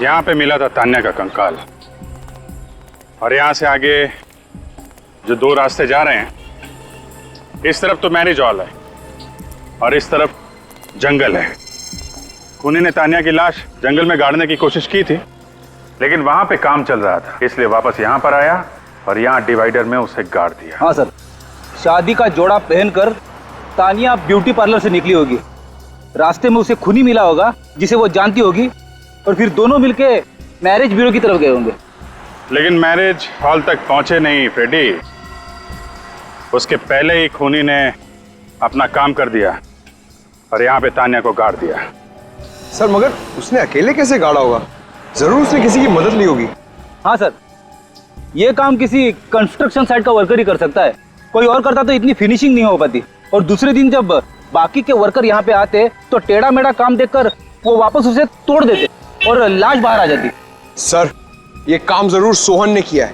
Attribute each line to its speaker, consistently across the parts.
Speaker 1: यहाँ पे मिला था तान्या का कंकाल, और यहाँ से आगे जो दो रास्ते जा रहे हैं, इस तरफ तो मैरिज हॉल है और इस तरफ जंगल है। खूनी ने तान्या की लाश जंगल में गाड़ने की कोशिश की थी, लेकिन वहां पे काम चल रहा था, इसलिए वापस यहाँ पर आया और यहाँ डिवाइडर में उसे गाड़ दिया।
Speaker 2: हाँ सर, शादी का जोड़ा पहनकर तानिया ब्यूटी पार्लर से निकली होगी। रास्ते में उसे खूनी मिला होगा जिसे वो जानती होगी, और फिर दोनों मिलके मैरिज ब्यूरो की तरफ गए होंगे।
Speaker 1: लेकिन मैरिज हॉल तक पहुंचे नहीं फ्रेडी, उसके पहले ही खूनी ने अपना काम कर दिया और यहाँ पे तान्या को गाड़ दिया।
Speaker 3: सर मगर उसने अकेले कैसे गाड़ा होगा? जरूर उसने किसी की मदद ली होगी।
Speaker 2: हाँ सर, ये काम किसी कंस्ट्रक्शन साइट का वर्कर ही कर सकता है। कोई और करता तो इतनी फिनिशिंग नहीं हो पाती। और दूसरे दिन जब बाकी के वर्कर यहाँ पे आते तो टेढ़ा मेढ़ा काम देखकर वो वापस उसे तोड़ देते और लाश बाहर आ जाती।
Speaker 3: सर ये काम जरूर सोहन ने किया है।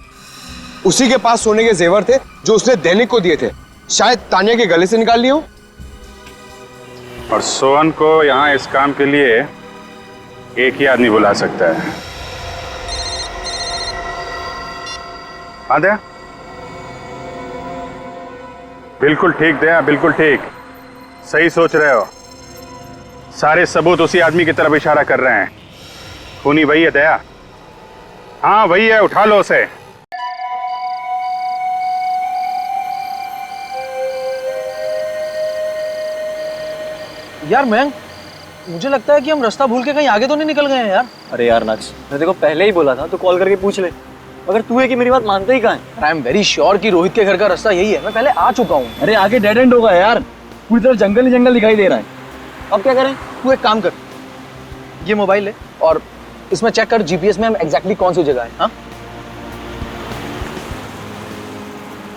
Speaker 3: उसी के पास सोने के जेवर थे जो उसने दैनिक को दिए थे, शायद तान्या के गले से निकाल लिए हो।
Speaker 1: और सोहन को यहाँ इस काम के लिए एक ही आदमी बुला सकता है। हाँ दया, बिल्कुल ठीक दया, बिल्कुल ठीक, सही सोच रहे हो। सारे सबूत उसी आदमी की तरफ इशारा कर रहे हैं। खूनी वही है दया, हाँ वही है, उठा लो उसे।
Speaker 4: यार मयंक, मुझे लगता है कि हम रास्ता भूल के कहीं आगे तो नहीं निकल गए हैं यार।
Speaker 5: अरे यार नक्स, मैं देखो पहले ही बोला था तो कॉल करके पूछ ले। अगर तू है कि मेरी बात मानते ही कहाँ है?
Speaker 4: आई एम वेरी श्योर कि रोहित के घर का रास्ता यही है। मैं पहले आ चुका हूँ।
Speaker 5: अरे आगे डेड एंड होगा यार, पूरी तरफ जंगल ही जंगल दिखाई दे रहा है।
Speaker 4: अब क्या करें? तू एक काम कर, ये मोबाइल ले और इसमें चेक कर जीपीएस में हम एग्जैक्टली कौन सी जगह है। हाँ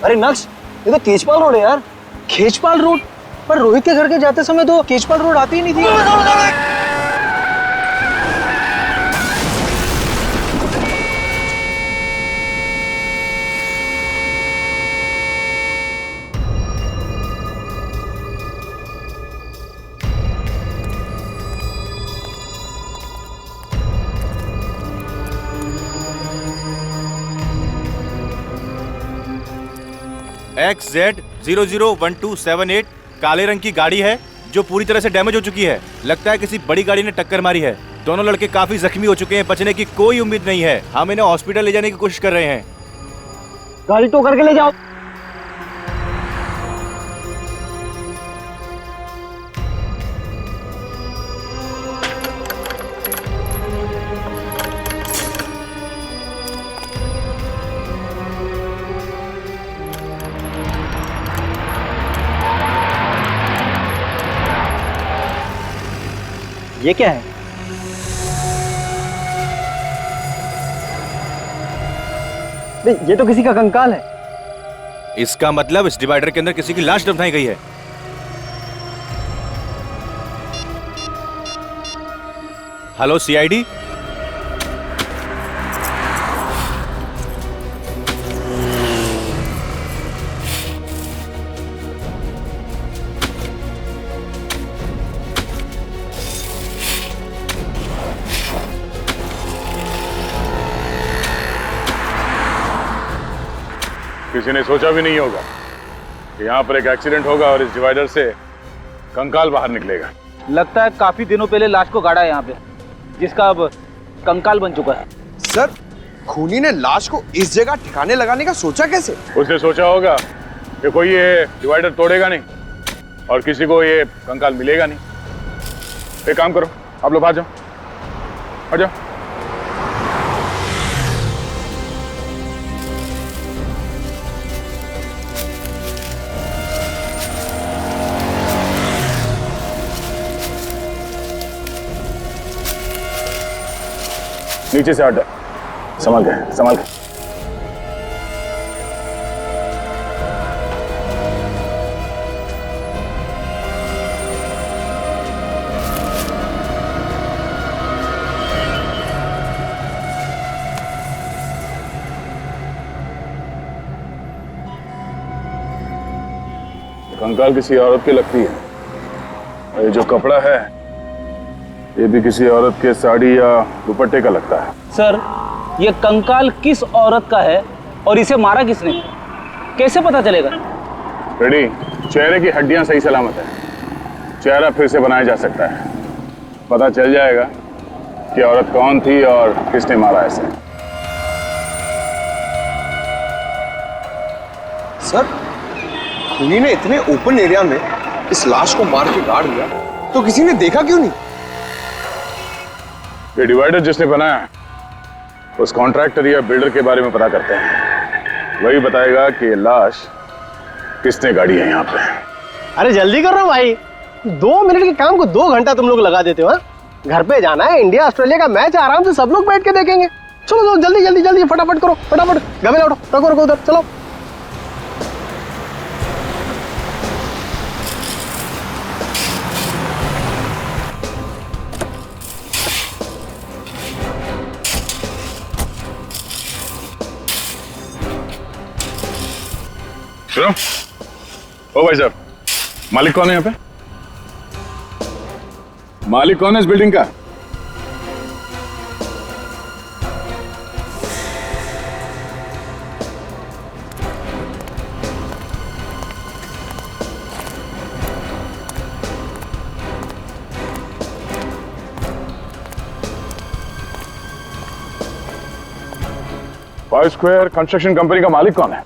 Speaker 5: अरे नक्स, ये तो केजपाल रोड है यार।
Speaker 4: केजपाल रोड? पर रोहित के घर के जाते समय तो केजपाल रोड आती ही नहीं थी।
Speaker 6: XZ001278 काले रंग की गाड़ी है जो पूरी तरह से डैमेज हो चुकी है। लगता है किसी बड़ी गाड़ी ने टक्कर मारी है। दोनों लड़के काफी जख्मी हो चुके हैं, बचने की कोई उम्मीद नहीं है। हम इन्हें हॉस्पिटल ले जाने की कोशिश कर रहे हैं।
Speaker 5: गाड़ी टो करके ले जाओ।
Speaker 2: ये क्या है?
Speaker 5: नहीं, ये तो किसी का कंकाल है।
Speaker 6: इसका मतलब इस डिवाइडर के अंदर किसी की लाश दफनाई गई है। हेलो सीआईडी,
Speaker 1: किसी ने सोचा भी नहीं होगा कि यहाँ पर एक एक्सीडेंट होगा और इस डिवाइडर से कंकाल बाहर निकलेगा।
Speaker 2: लगता है काफी दिनों पहले लाश को गाड़ा है यहाँ पे, जिसका अब कंकाल बन चुका है।
Speaker 3: सर खूनी ने लाश को इस जगह ठिकाने लगाने का सोचा कैसे?
Speaker 1: उसने सोचा होगा कि कोई ये डिवाइडर तोड़ेगा नहीं और किसी को ये कंकाल मिलेगा नहीं। एक काम करो, आप लोग आ जाओ, आ जाओ। नीचे से हट, संभाल के, संभाल के। कंकाल किसी औरत की लगती है और ये जो कपड़ा है ये भी किसी औरत के साड़ी या दुपट्टे का लगता है।
Speaker 2: सर, ये कंकाल किस औरत का है और इसे मारा किसने, कैसे पता चलेगा?
Speaker 1: रेडी, चेहरे की हड्डियां सही सलामत है, चेहरा फिर से बनाया जा सकता है, पता चल जाएगा कि औरत कौन थी और किसने मारा इसे।
Speaker 3: सर, खूनी ने इतने ओपन एरिया में इस लाश को मार के गाड़ दिया, तो किसी ने देखा क्यों नहीं?
Speaker 1: ये डिवाइडर जिसने बनाया है, उस कॉन्ट्रैक्टर या बिल्डर के बारे में पता करते हैं, वही बताएगा कि ये लाश किसने गाड़ी है यहाँ पे।
Speaker 7: अरे जल्दी कर रहा हूँ भाई, 2 मिनट के काम को 2 घंटा तुम लोग लगा देते हो। हाँ, घर पे जाना है, इंडिया ऑस्ट्रेलिया का मैच, आराम से सब लोग बैठ के देखेंगे। चलो चलो जल्दी जल्दी जल्दी फटाफट करो, फटाफट गमे लौटो, रखो रखो उधर, चलो।
Speaker 1: सुनो, ओ भाई साहब, मालिक कौन है यहाँ पे? मालिक कौन है इस बिल्डिंग का? फाइव स्क्वायर कंस्ट्रक्शन कंपनी का मालिक कौन है?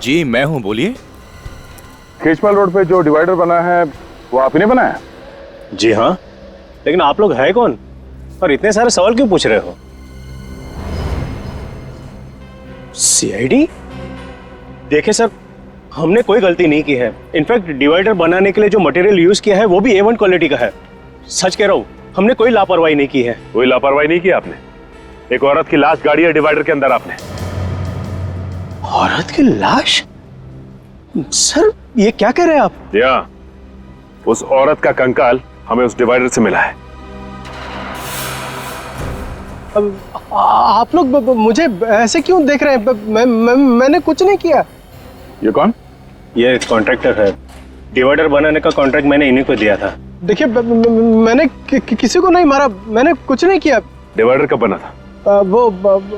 Speaker 6: जी मैं हूँ, बोलिए।
Speaker 1: खेचपाल रोड पे जो डिवाइडर बना है वो आप ही ने बनाया?
Speaker 7: जी हाँ, लेकिन आप लोग है कौन और इतने सारे सवाल क्यों पूछ रहे हो? सीआईडी? देखिए सर, हमने कोई गलती नहीं की है। इनफैक्ट डिवाइडर बनाने के लिए जो मटेरियल यूज किया है वो भी A1 क्वालिटी का है। सच कह रहा हूँ, हमने कोई लापरवाही नहीं की है।
Speaker 1: कोई लापरवाही नहीं की आपने? एक औरत की लाश गाड़ी है डिवाइडर के अंदर आपने।
Speaker 7: औरत की लाश? सर ये क्या कह रहे हैं आप?
Speaker 1: या उस औरत का कंकाल हमें उस डिवाइडर से मिला है।
Speaker 7: आप लोग मुझे ऐसे क्यों देख रहे हैं? मैंने कुछ नहीं किया।
Speaker 1: ये कौन?
Speaker 7: ये कॉन्ट्रैक्टर है, डिवाइडर बनाने का कॉन्ट्रैक्ट मैंने इन्हीं को दिया था। देखिए मैंने किसी को नहीं मारा, मैंने कुछ नहीं किया।
Speaker 1: डिवाइडर कब बना था?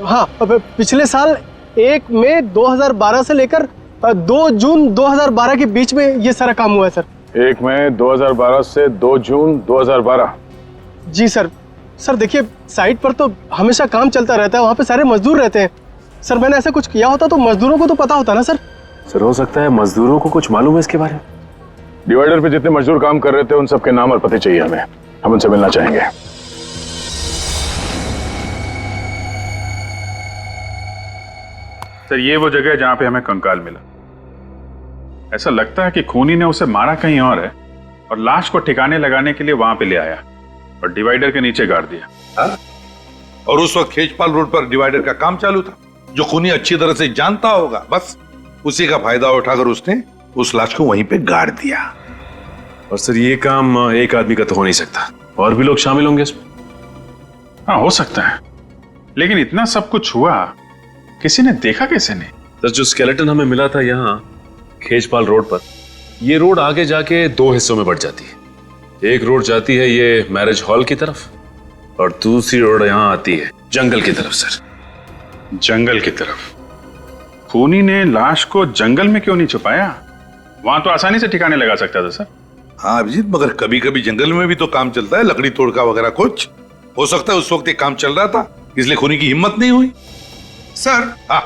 Speaker 7: हाँ, पिछले साल 1 मई 2012 से लेकर 2 जून 2012 के बीच में ये सारा काम हुआ है सर।
Speaker 1: 1 मई 2012 से 2 जून 2012?
Speaker 7: जी सर। सर देखिए, साइट पर तो हमेशा काम चलता रहता है, वहाँ पे सारे मजदूर रहते हैं। सर मैंने ऐसा कुछ किया होता तो मजदूरों को तो पता होता ना सर।
Speaker 8: सर हो सकता है मजदूरों को कुछ मालूम है इसके बारे में।
Speaker 1: डिवाइडर पे जितने मजदूर काम कर रहे थे उन सबके नाम और पते चाहिए हमें, हम उनसे मिलना चाहेंगे। सर ये वो जगह है जहां पे हमें कंकाल मिला। ऐसा लगता है कि खूनी ने उसे मारा कहीं और है और लाश को ठिकाने लगाने के लिए वहां पे ले आया और डिवाइडर के नीचे गाड़ दिया।
Speaker 9: हाँ? और उस वक्त खेचपाल रोड पर डिवाइडर का काम चालू था, जो खूनी अच्छी तरह से जानता होगा। बस उसी का फायदा उठाकर उसने उस लाश को वहीं पे गाड़ दिया।
Speaker 8: और सर ये काम एक आदमी का तो हो नहीं सकता, और भी लोग शामिल होंगे इसमें।
Speaker 1: हाँ हो सकता है, लेकिन इतना सब कुछ हुआ, किसी ने देखा कैसे नहीं?
Speaker 8: सर जो स्केलेटन हमें मिला था यहाँ खेचपाल रोड पर, ये रोड आगे जाके 2 हिस्सों में बढ़ जाती है। एक रोड जाती है ये मैरिज हॉल की तरफ और दूसरी रोड यहाँ आती है जंगल की तरफ। सर
Speaker 1: जंगल की तरफ? खूनी ने लाश को जंगल में क्यों नहीं छुपाया? वहां तो आसानी से ठिकाने लगा सकता था सर।
Speaker 9: हाँ अभिजीत, मगर कभी कभी जंगल में भी तो काम चलता है, लकड़ी तोड़का वगैरह कुछ। हो सकता है उस वक्त ये काम चल रहा था, इसलिए खूनी की हिम्मत नहीं हुई।
Speaker 3: सर
Speaker 9: हाँ,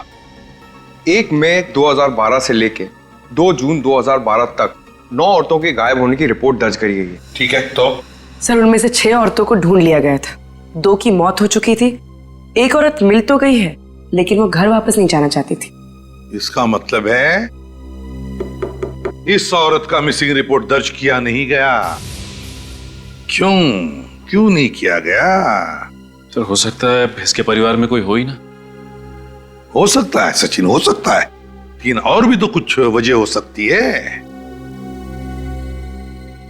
Speaker 3: 1 मई 2012 से लेके 2 जून 2012 तक 9 औरतों के गायब होने की रिपोर्ट दर्ज करी गई है।
Speaker 9: ठीक है, तो
Speaker 10: सर उनमें से 6 औरतों को ढूंढ लिया गया था। 2 की मौत हो चुकी थी, एक औरत मिल तो गई है लेकिन वो घर वापस नहीं जाना चाहती थी।
Speaker 9: इसका मतलब है इस औरत का मिसिंग रिपोर्ट दर्ज किया नहीं गया। क्यों नहीं किया गया?
Speaker 8: सर हो सकता है इसके परिवार में कोई हो ही ना।
Speaker 9: हो सकता है सचिन, हो सकता है, लेकिन और भी तो कुछ वजह हो सकती है।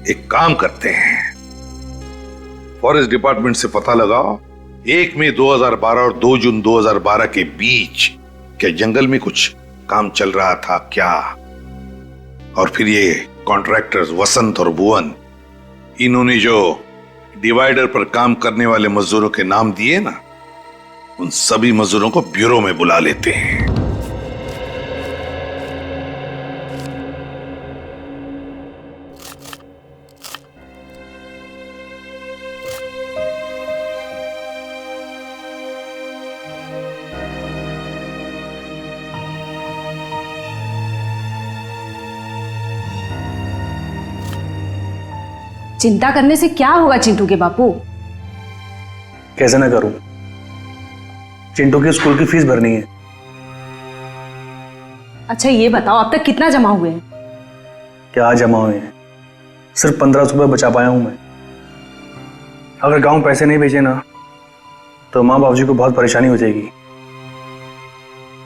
Speaker 9: एक काम करते हैं, फॉरेस्ट डिपार्टमेंट से पता लगाओ 1 मई 2012 और 2 जून 2012 के बीच क्या जंगल में कुछ काम चल रहा था क्या? और फिर ये कॉन्ट्रैक्टर्स वसंत और भुवन, इन्होंने जो डिवाइडर पर काम करने वाले मजदूरों के नाम दिए ना, उन सभी मजदूरों को ब्यूरो में बुला लेते हैं।
Speaker 11: चिंता करने से क्या होगा चिंटू के बापू?
Speaker 5: कैसे ना करूं? चिंटू की स्कूल की फीस भरनी है।
Speaker 11: अच्छा ये बताओ अब तक कितना जमा हुए हैं?
Speaker 5: क्या जमा हुए हैं? सिर्फ 1500 रुपये बचा पाया हूं मैं। अगर गांव पैसे नहीं भेजे ना तो माँ बाबूजी को बहुत परेशानी हो जाएगी।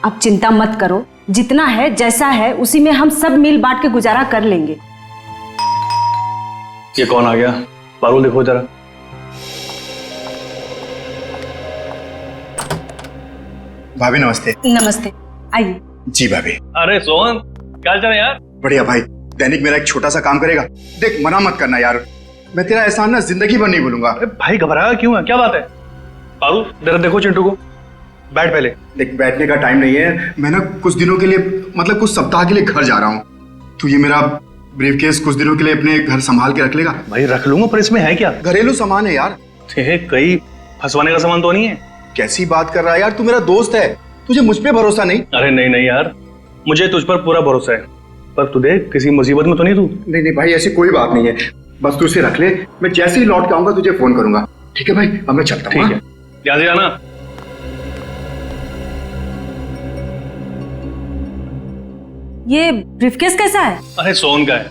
Speaker 11: अब चिंता मत करो, जितना है जैसा है उसी में हम सब मिल बांट के गुजारा कर लेंगे।
Speaker 5: ये कौन आ गया? पारुल देखो जरा।
Speaker 12: भाभी नमस्ते।
Speaker 11: नमस्ते, आइए।
Speaker 12: जी भाभी।
Speaker 5: अरे सोहन, क्या चल रहा है यार?
Speaker 12: बढ़िया भाई, दैनिक मेरा एक छोटा सा काम करेगा। देख मना मत करना यार, मैं तेरा एहसान ना जिंदगी भर नहीं भूलूंगा।
Speaker 5: अरे भाई घबराया क्यों है? क्या बात है? पारुल जरा देखो चिंटू को। बैठ पहले।
Speaker 12: देख बैठने का टाइम नहीं है, मैं ना कुछ दिनों के लिए, मतलब कुछ सप्ताह के लिए घर जा रहा हूँ। तो ये मेरा ब्रीफकेस कुछ दिनों के लिए अपने घर संभाल के रख लेगा।
Speaker 5: भाई रख लूंगा, पर इसमें है क्या?
Speaker 12: घरेलू सामान है यार।
Speaker 5: कहीं फंसवाने का सामान तो नहीं है?
Speaker 12: कैसी बात कर रहा है यार, तू मेरा दोस्त है, तुझे मुझ पे भरोसा नहीं?
Speaker 5: अरे नहीं नहीं यार, मुझे तुझ पर पूरा भरोसा है, पर तू देख किसी मुसीबत में तो नहीं तू?
Speaker 12: नहीं नहीं भाई, ऐसी कोई बात नहीं है, बस तू इसे रख ले, मैं जैसे ही लौट के आऊंगा तुझे फोन करूंगा। ठीक है भाई, अब मैं चलता हूँ।
Speaker 5: ठीक है, याद आना।
Speaker 11: ये ब्रीफकेस कैसा है?
Speaker 5: अरे सोन का है,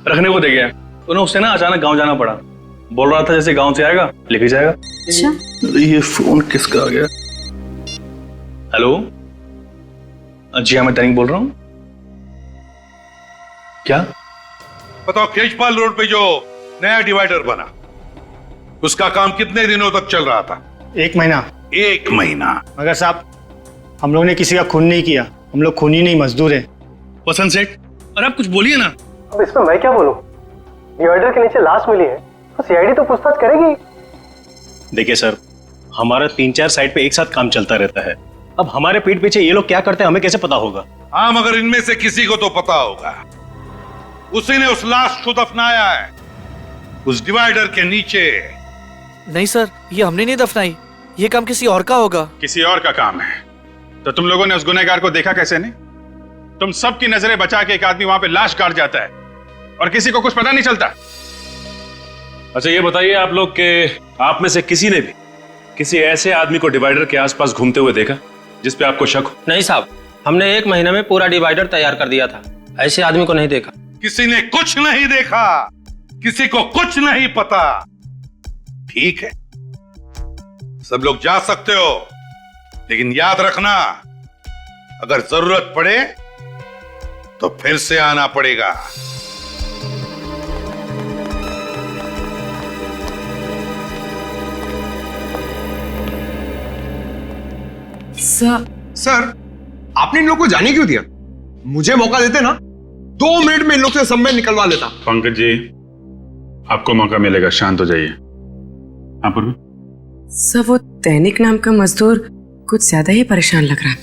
Speaker 5: रखने को दे गया। तो उससे ना अचानक गांव जाना पड़ा। बोल रहा था जैसे गांव से आएगा लेके जाएगा।
Speaker 11: अच्छा,
Speaker 5: ये फोन किसका आ गया? हेलो, जी हाँ मैं दैनिक बोल रहा हूँ। क्या?
Speaker 9: बताओ, केशपाल रोड पे जो नया डिवाइडर बना उसका काम कितने दिनों तक चल रहा था?
Speaker 7: 1 महीना।
Speaker 9: 1 महीना?
Speaker 7: मगर साहब हम लोग ने किसी का खून नहीं किया, हम लोग खूनी नहीं मजदूर है।
Speaker 5: वसंत सेठ, अरे आप कुछ बोलिए ना।
Speaker 7: अब इसमें मैं क्या बोलूं? डिवाइडर के नीचे लाश मिली है तो सीआईडी तो पूछताछ करेगी।
Speaker 13: देखिए सर, हमारा 3-4 साइट पे एक साथ काम चलता रहता है। अब हमारे पीठ पीछे ये लोग क्या करते हैं हमें कैसे पता होगा?
Speaker 9: हाँ, मगर इनमें से किसी को तो पता होगा। उसी ने उस लाश को दफनाया है उस डिवाइडर के नीचे।
Speaker 14: नहीं सर, ये हमने नहीं दफनाई, ये काम किसी और का होगा।
Speaker 1: किसी और का काम है तो तुम लोगों ने उस गुनहगार को देखा कैसे नहीं? तुम सबकी नजरें बचा के एक आदमी वहां पे लाश गाड़ जाता है और किसी को कुछ पता नहीं चलता।
Speaker 8: अच्छा ये बताइए आप लोग के आप में से किसी ने भी किसी ऐसे आदमी को डिवाइडर के आसपास घूमते हुए देखा जिस पे आपको शक हो?
Speaker 15: नहीं साहब, हमने 1 महीने में पूरा डिवाइडर तैयार कर दिया था, ऐसे आदमी को नहीं देखा।
Speaker 9: किसी ने कुछ नहीं देखा, किसी को कुछ नहीं पता। ठीक है, सब लोग जा सकते हो, लेकिन याद रखना अगर जरूरत पड़े तो फिर से आना पड़ेगा।
Speaker 3: सर आपने इन लोग को जाने क्यों दिया? मुझे मौका देते ना, 2 मिनट में इन लोग से संबंध निकलवा लेता।
Speaker 1: पंकज जी, आपको मौका मिलेगा, शांत हो जाइए।
Speaker 10: सर वो दैनिक नाम का मजदूर कुछ ज्यादा ही परेशान लग रहा है।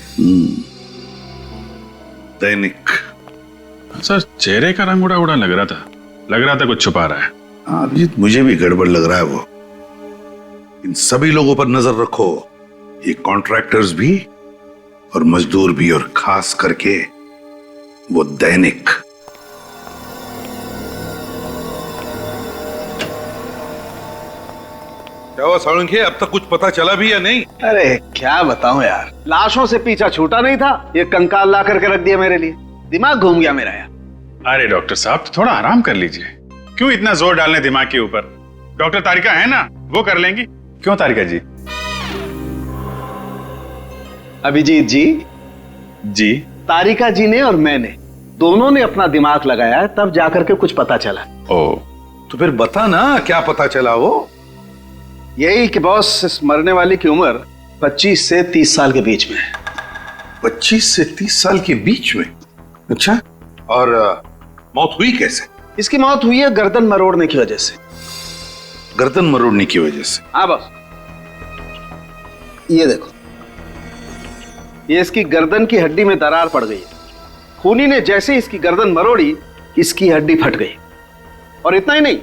Speaker 9: दैनिक?
Speaker 1: सर चेहरे का रंग उड़ा उड़ा लग रहा था कुछ छुपा रहा है।
Speaker 9: हाँ अभिजीत, मुझे भी गड़बड़ लग रहा है वो। इन सभी लोगों पर नजर रखो, ये कॉन्ट्रैक्टर्स भी और मजदूर भी, और खास करके वो दैनिक। क्या हुआ साळुंखे, अब तक कुछ पता चला भी या नहीं?
Speaker 2: अरे क्या बताऊं यार, लाशों से पीछा छूटा नहीं था, ये कंकाल ला करके रख दिया मेरे लिए। दिमाग घूम गया मेरा यार।
Speaker 1: अरे डॉक्टर साहब थोड़ा आराम कर लीजिए, क्यों इतना जोर डालने दिमाग के ऊपर? डॉक्टर तारिका है ना, वो कर लेंगी। क्यों तारिका जी?
Speaker 2: अभिजीत जी,
Speaker 1: जी
Speaker 2: तारिका जी ने और मैंने दोनों ने अपना दिमाग लगाया, तब जाकर के कुछ पता चला।
Speaker 9: ओ, तो फिर बता ना क्या पता चला? वो
Speaker 2: यही कि बॉस, इस मरने वाली की उम्र 25 से 30 साल के बीच में है।
Speaker 9: 25 से 30 साल के बीच में? अच्छा, और मौत हुई कैसे?
Speaker 2: इसकी मौत हुई है गर्दन मरोड़ने की वजह से।
Speaker 9: गर्दन मरोड़ने की वजह से।
Speaker 16: हाँ बस, ये देखो, ये इसकी गर्दन की हड्डी में दरार पड़ गई है। खूनी ने जैसे इसकी गर्दन मरोड़ी, इसकी हड्डी फट गई। और इतना ही नहीं,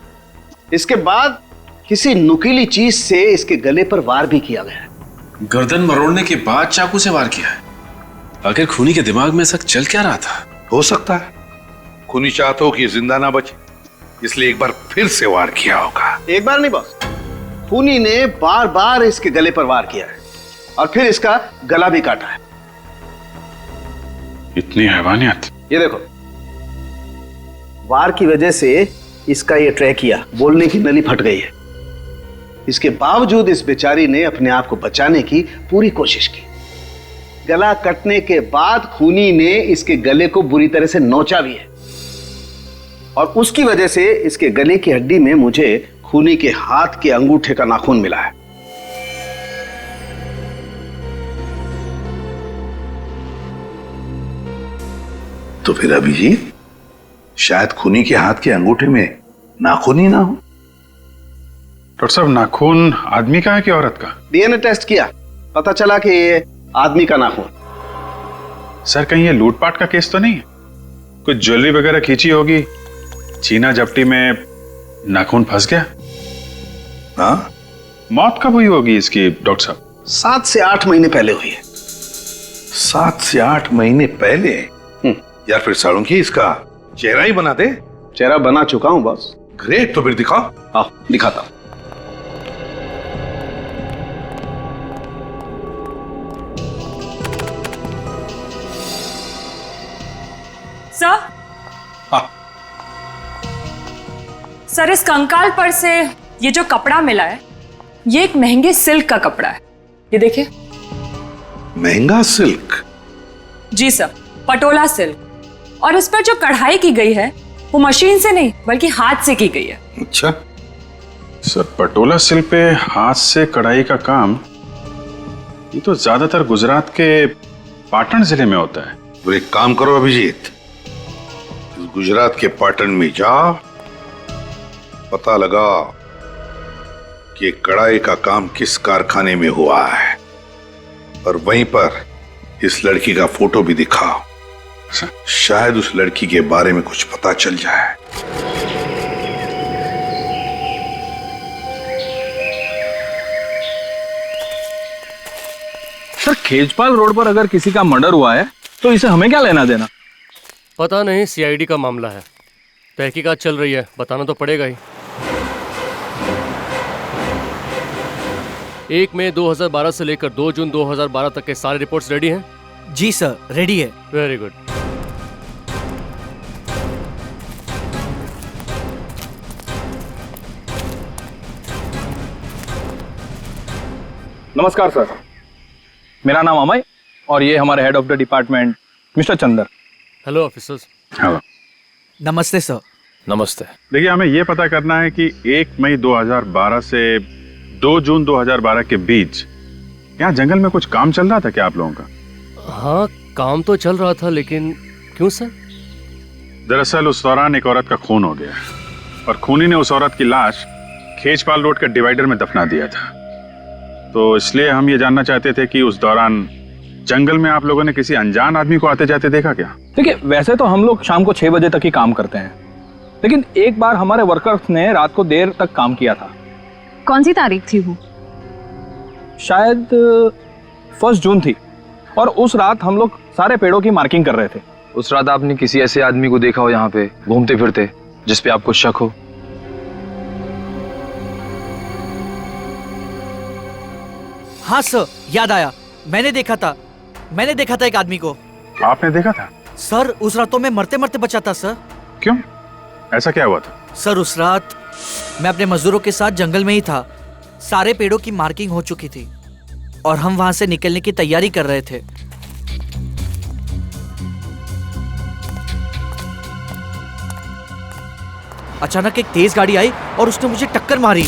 Speaker 16: इसके बाद किसी नुकीली चीज से इसके गले पर वार भी किया गया है।
Speaker 8: गर्दन मरोड़ने के बाद चाकू से वार किया है? आखिर खूनी के दिमाग में ऐसा चल क्या रहा था?
Speaker 9: हो सकता है खूनी चाहता हो कि जिंदा ना बचे, इसलिए एक बार फिर से वार किया होगा।
Speaker 16: एक बार नहीं बॉस, खूनी ने बार बार इसके गले पर वार किया है और फिर इसका गला भी काटा है।
Speaker 1: इतनी हैवानियत।
Speaker 16: ये देखो, वार की वजह से इसका ये ट्रैकिया, बोलने की नली फट गई है। इसके बावजूद इस बेचारी ने अपने आप को बचाने की पूरी कोशिश की। गला कटने के बाद खूनी ने इसके गले को बुरी तरह से नोचा भी है और उसकी वजह से इसके गले की हड्डी में मुझे खूनी के हाथ के अंगूठे का नाखून मिला है।
Speaker 9: तो फिर अभिजीत, शायद खूनी के हाथ के अंगूठे में नाखून ही ना हो।
Speaker 1: डॉक्टर साहब, नाखून आदमी का है कि औरत का?
Speaker 16: डीएनए टेस्ट किया, पता चला कि ये आदमी का नाखून।
Speaker 1: सर, कहीं ये लूटपाट का केस तो नहीं है? कुछ ज्वेलरी वगैरह खींची होगी, छीना झपटी में नाखून फंस गया।
Speaker 9: हाँ,
Speaker 1: मौत कब हुई होगी इसकी डॉक्टर साहब?
Speaker 16: 7 से 8 महीने पहले हुई है।
Speaker 9: 7 से 8 महीने पहले? यार फिर सालुंखी, इसका चेहरा ही बना दे।
Speaker 16: चेहरा बना चुका हूं बॉस।
Speaker 9: ग्रेट, तो फिर दिखाओ।
Speaker 16: आओ दिखाता हूं।
Speaker 17: सर, सर इस कंकाल पर से ये जो कपड़ा मिला है, ये एक महंगे सिल्क का कपड़ा है। ये देखिए।
Speaker 9: महंगा सिल्क?
Speaker 17: जी सर, पटोला सिल्क। और इस पर जो कढ़ाई की गई है वो मशीन से नहीं बल्कि हाथ से की गई है।
Speaker 9: अच्छा
Speaker 1: सर, पटोला सिल्क पे हाथ से कढ़ाई का काम, ये तो ज्यादातर गुजरात के पाटन जिले में होता है।
Speaker 9: तो एक काम करो अभिजीत, गुजरात के पाटन में जा, पता लगा कि कढ़ाई का काम किस कारखाने में हुआ है और वहीं पर इस लड़की का फोटो भी दिखाओ। शायद उस लड़की के बारे में कुछ पता चल जाए।
Speaker 2: सर, खेजपाल रोड पर अगर किसी का मर्डर हुआ है तो इसे हमें क्या लेना देना?
Speaker 18: पता नहीं, सीआईडी का मामला है, तहकीकात चल रही है, बताना तो पड़ेगा ही। 1 मई 2012 से लेकर 2 जून 2012 तक के सारे रिपोर्ट्स रेडी हैं?
Speaker 14: जी सर, रेडी है।
Speaker 18: Very good.
Speaker 2: नमस्कार सर, मेरा नाम अमय और ये हमारे head of the department mister Chander.
Speaker 18: Hello officers.
Speaker 1: Hello.
Speaker 14: नमस्ते सर।
Speaker 18: नमस्ते।
Speaker 1: देखिए, हमें यह पता करना है कि 1 मई 2012 से 2 जून 2012 के बीच यहाँ जंगल में कुछ काम चल रहा था क्या आप लोगों का?
Speaker 18: हाँ, काम तो चल रहा था, लेकिन क्यों सर?
Speaker 1: दरअसल उस दौरान एक औरत का खून हो गया और खूनी ने उस औरत की लाश खेजपाल रोड के डिवाइडर में दफना दिया था। तो इसलिए हम ये जानना चाहते थे कि उस दौरान जंगल में आप लोगों ने किसी अनजान आदमी को आते जाते देखा क्या?
Speaker 2: देखिए, वैसे तो हम लोग शाम को 6 बजे तक ही काम करते हैं, लेकिन एक बार हमारे वर्कर्स ने रात को देर तक काम किया था।
Speaker 11: कौन सी तारीख थी वो?
Speaker 2: शायद 1 जून थी और उस रात हम लोग सारे पेड़ों की मार्किंग कर रहे थे।
Speaker 19: उस रात आपने किसी ऐसे आदमी को देखा हो यहाँ पे घूमते फिरते जिस पे आपको शक हो?
Speaker 14: हाँ सर, याद आया, मैंने देखा था एक आदमी को।
Speaker 1: आपने देखा था?
Speaker 14: सर, उस रात तो मैं मरते मरते बचा था सर।
Speaker 1: क्यों, ऐसा क्या हुआ था?
Speaker 14: सर, उस रात मैं अपने मजदूरों के साथ जंगल में ही था। सारे पेड़ों की मार्किंग हो चुकी थी और हम वहां से निकलने की तैयारी कर रहे थे। अचानक एक तेज गाड़ी आई और उसने मुझे टक्कर मारी।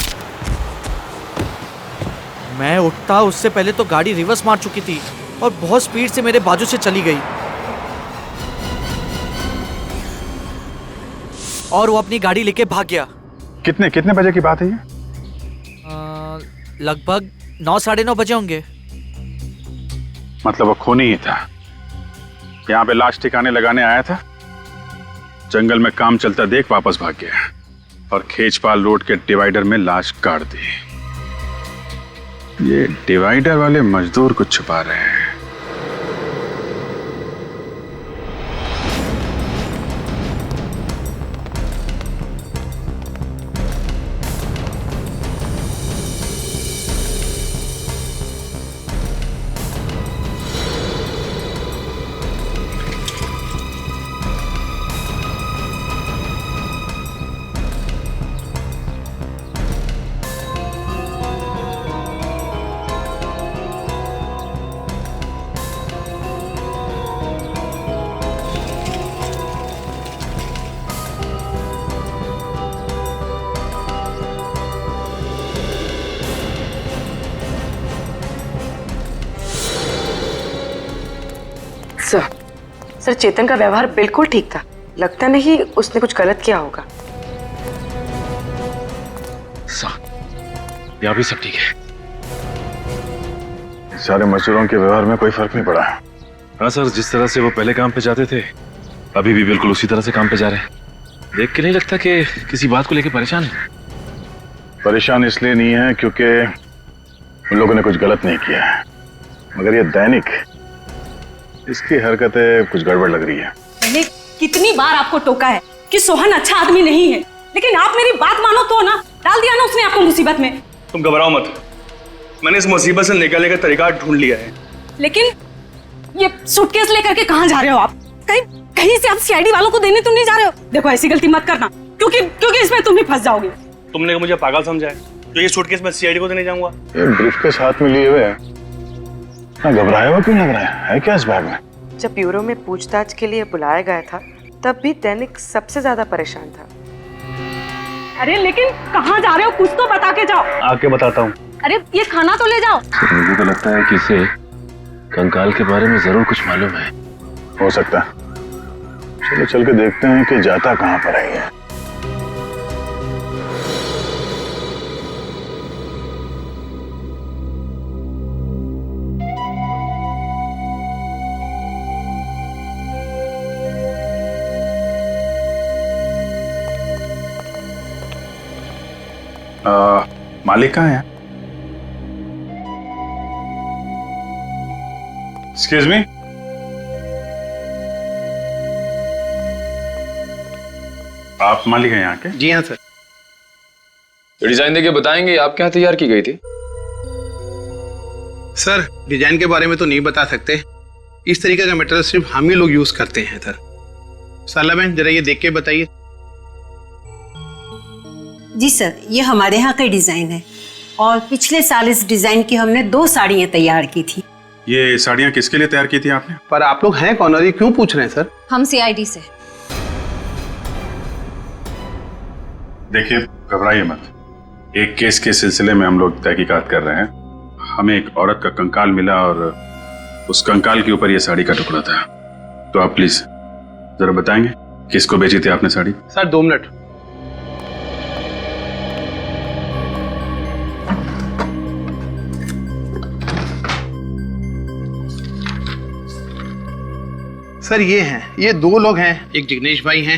Speaker 14: मैं उठता उससे पहले तो गाड़ी रिवर्स मार चुकी थी और बहुत स्पीड से मेरे बाजू से चली गई और वो अपनी गाड़ी लेके भाग गया।
Speaker 1: कितने बजे की बात है ये?
Speaker 14: लगभग 9 साढ़े 9 बजे होंगे।
Speaker 1: मतलब वो खूनी ही था, यहाँ पे लाश ठिकाने लगाने आया था, जंगल में काम चलता देख वापस भाग गया और खेजपाल रोड के डिवाइडर में लाश गाड़ दी। ये डिवाइडर वाले मजदूर कुछ छुपा रहे हैं।
Speaker 10: सर चेतन का व्यवहार बिल्कुल ठीक था, लगता नहीं उसने कुछ गलत किया होगा।
Speaker 8: यहाँ भी सब ठीक है।
Speaker 1: सारे मजदूरों के व्यवहार में कोई फर्क नहीं पड़ा।
Speaker 8: हाँ सर, जिस तरह से वो पहले काम पे जाते थे अभी भी बिल्कुल उसी तरह से काम पे जा रहे हैं। देख के नहीं लगता कि किसी बात को लेकर परेशान है।
Speaker 1: परेशान इसलिए नहीं है क्योंकि उन लोगों ने कुछ गलत नहीं किया है, मगर ये दैनिक, इसकी हरकतें कुछ गड़बड़ लग रही है।
Speaker 11: मैंने कितनी बार आपको टोका है कि सोहन अच्छा आदमी नहीं है, लेकिन आप मेरी बात मानो तो ना, डाल दिया ना उसने आपको मुसीबत में।
Speaker 5: तुम घबराओ मत, मैंने इस मुसीबत से निकलने का तरीका ढूंढ लिया है।
Speaker 11: लेकिन ये सूटकेस लेकर के कहाँ जा रहे हो आप? कहीं से आप सीआईडी वालों को देने तो नहीं जा रहे हो? देखो ऐसी गलती मत करना, क्योंकि इसमें तुम भी फंस जाओगे।
Speaker 5: तुमने मुझे पागल समझा है जो ये सूटकेस मैं सीआईडी को देने जाऊंगा?
Speaker 1: ये ब्रीफकेस हाथ में लिए हुए है, घबराया हुआ क्यों लग रहा है क्या इस बैग में?
Speaker 10: जब ब्यूरो में पूछताछ के लिए बुलाया गया था तब भी दैनिक सबसे ज्यादा परेशान था।
Speaker 11: अरे लेकिन कहाँ जा रहे हो? कुछ तो बता के जाओ।
Speaker 8: आके बताता हूँ।
Speaker 11: अरे ये खाना तो ले जाओ।
Speaker 8: मुझे तो लगता है कि इसे कंकाल के बारे में जरूर कुछ मालूम है।
Speaker 1: हो सकता है, चलो चल के देखते हैं कि जाता कहाँ पर है ये। मालिक कहाँ है? एक्सक्यूज मी, आप मालिक हैं यहाँ के?
Speaker 5: जी हाँ सर।
Speaker 19: तो डिजाइन देके बताएंगे आपके यहाँ तैयार की गई थी?
Speaker 16: सर डिजाइन के बारे में तो नहीं बता सकते, इस तरीके का मटेरियल सिर्फ हम ही लोग यूज करते हैं सर। साला बहन जरा ये देख के बताइए।
Speaker 20: जी सर, ये हमारे यहाँ का डिजाइन है और पिछले साल इस डिजाइन की हमने 2 साड़ियाँ तैयार की थी।
Speaker 1: ये साड़ियाँ किसके लिए तैयार की थी आपने?
Speaker 16: पर आप लोग हैं कौन और ये क्यों पूछ रहे हैं सर?
Speaker 11: हम सीआईडी से।
Speaker 1: देखिए घबराइए मत, एक केस के सिलसिले में हम लोग तहकीकात कर रहे हैं। हमें एक औरत का कंकाल मिला और उस कंकाल के ऊपर ये साड़ी का टुकड़ा था। तो आप प्लीज जरा बताएंगे किसको बेची थी आपने साड़ी?
Speaker 16: Sir 2 minute. सर ये 2 लोग हैं, एक जिग्नेश भाई हैं,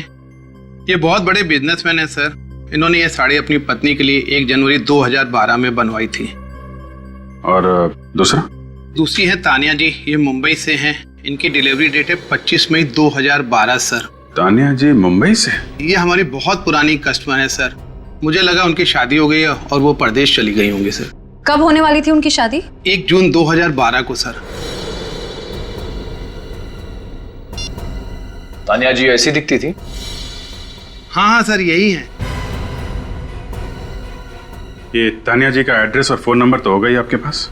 Speaker 16: ये बहुत बड़े बिजनेसमैन हैं सर। इन्होंने ये साड़ी अपनी पत्नी के लिए 1 जनवरी 2012 में बनवाई थी।
Speaker 1: और दूसरी
Speaker 16: है तानिया जी, ये मुंबई से हैं, इनकी डिलीवरी डेट है 25 मई 2012 सर।
Speaker 1: तानिया जी मुंबई से?
Speaker 16: ये हमारी बहुत पुरानी कस्टमर है सर, मुझे लगा उनकी शादी हो गई है और वो परदेश चली गई होंगी सर।
Speaker 11: कब होने वाली थी उनकी शादी?
Speaker 16: 1 जून 2012 को सर।
Speaker 19: तानिया जी ऐसी दिखती थी?
Speaker 16: हाँ सर यही है।
Speaker 1: ये तानिया जी का एड्रेस और फोन नंबर तो होगा ही आपके पास?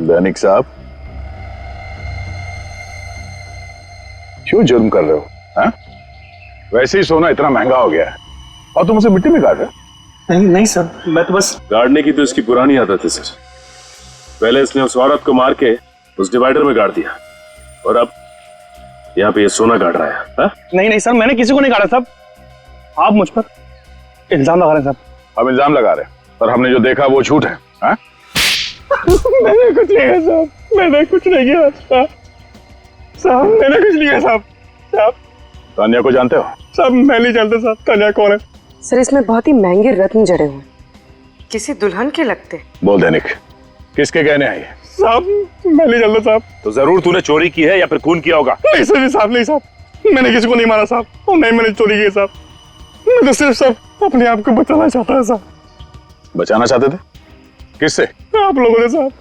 Speaker 1: दैनिक साहब, क्यों जुर्म कर रहे हो? हाँ? वैसे ही सोना इतना महंगा हो गया है और तुम उसे मिट्टी में गाड़ रहे हो?
Speaker 13: नहीं नहीं सर, मैं तो बस
Speaker 8: गाड़ने की तो इसकी पुरानी आदत है सर। पहले इसने उस औरत को मार के उस डिवाइडर में गाड़ दिया और अब यहाँ पे ये सोना गाड़ रहा है। हा?
Speaker 13: नहीं नहीं सर, मैंने किसी को नहीं गाड़ा साहब। आप मुझ पर इल्जाम लगा रहे हैं साहब।
Speaker 1: हम इल्जाम लगा रहे हैं, पर हमने जो देखा वो झूठ है। हाँ?
Speaker 13: मैंने कुछ नहीं किया साहब, मैंने कुछ नहीं किया साहब, मैंने कुछ नहीं किया साहब। साहब
Speaker 1: तान्या को जानते हो?
Speaker 13: साहब मैं नहीं जानता साहब, तान्या कौन है?
Speaker 10: सर इसमें बहुत ही महंगे रत्न जड़े हुए, किसी दुल्हन के लगते।
Speaker 1: बोल दैनिक, किसके गहने हैं ये?
Speaker 13: साहब मैं नहीं जानता साहब।
Speaker 1: तो जरूर तूने चोरी की है या फिर खून किया होगा।
Speaker 13: नहीं सर, साहब नहीं साहब, मैंने किसी को नहीं मारा साहब, और नहीं मैंने चोरी की साहब। मैं तो सिर्फ साहब अपने आप को बचाना चाहता है साहब।
Speaker 1: बचाना चाहते थे? किससे?
Speaker 13: आप लोगों ने साहब।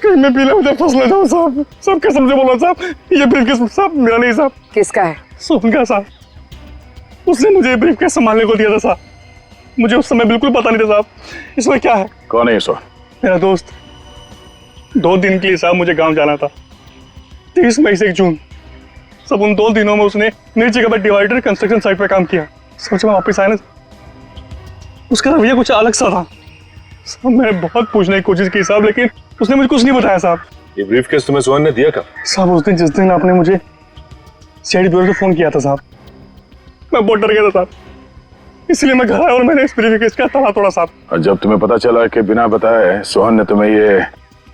Speaker 13: कहीं मैं पीले मुझे फंस ले जाऊं साहब। सब कसम से बोला साहब, ये ब्रीफकेस साहब मेरा नहीं साहब।
Speaker 10: किसका है?
Speaker 13: सोहन का साहब। उसने मुझे ब्रीफकेस संभालने को दिया था साहब। मुझे उस समय बिल्कुल पता नहीं था साहब इसमें क्या है।
Speaker 1: कौन है ये सोहन?
Speaker 13: मेरा दोस्त। 2 दिन के लिए साहब मुझे गांव जाना था, 30 मई से 1 जून। सब उन 2 दिनों में उसने मेरी जगह पर डिवाइडर कंस्ट्रक्शन साइट पे काम किया। सोचा मैं वापस आया ना, उसका रवैया कुछ अलग सा था साहब। मैंने बहुत पूछने की कोशिश की साहब, लेकिन उसने मुझे कुछ नहीं बताया साहब।
Speaker 8: ये ब्रीफकेस तुम्हें सोहन ने दिया कब?
Speaker 13: साहब उस दिन जिस दिन आपने मुझे सीआईडी ब्यूरो से फोन किया था साहब, मैं बहुत डर गया था साहब, इसलिए मैं घर आया और मैंने इस ब्रीफकेस का ताला तोड़ा साहब।
Speaker 1: और जब तुम्हें पता चला कि बिना बताए सोहन ने तुम्हें ये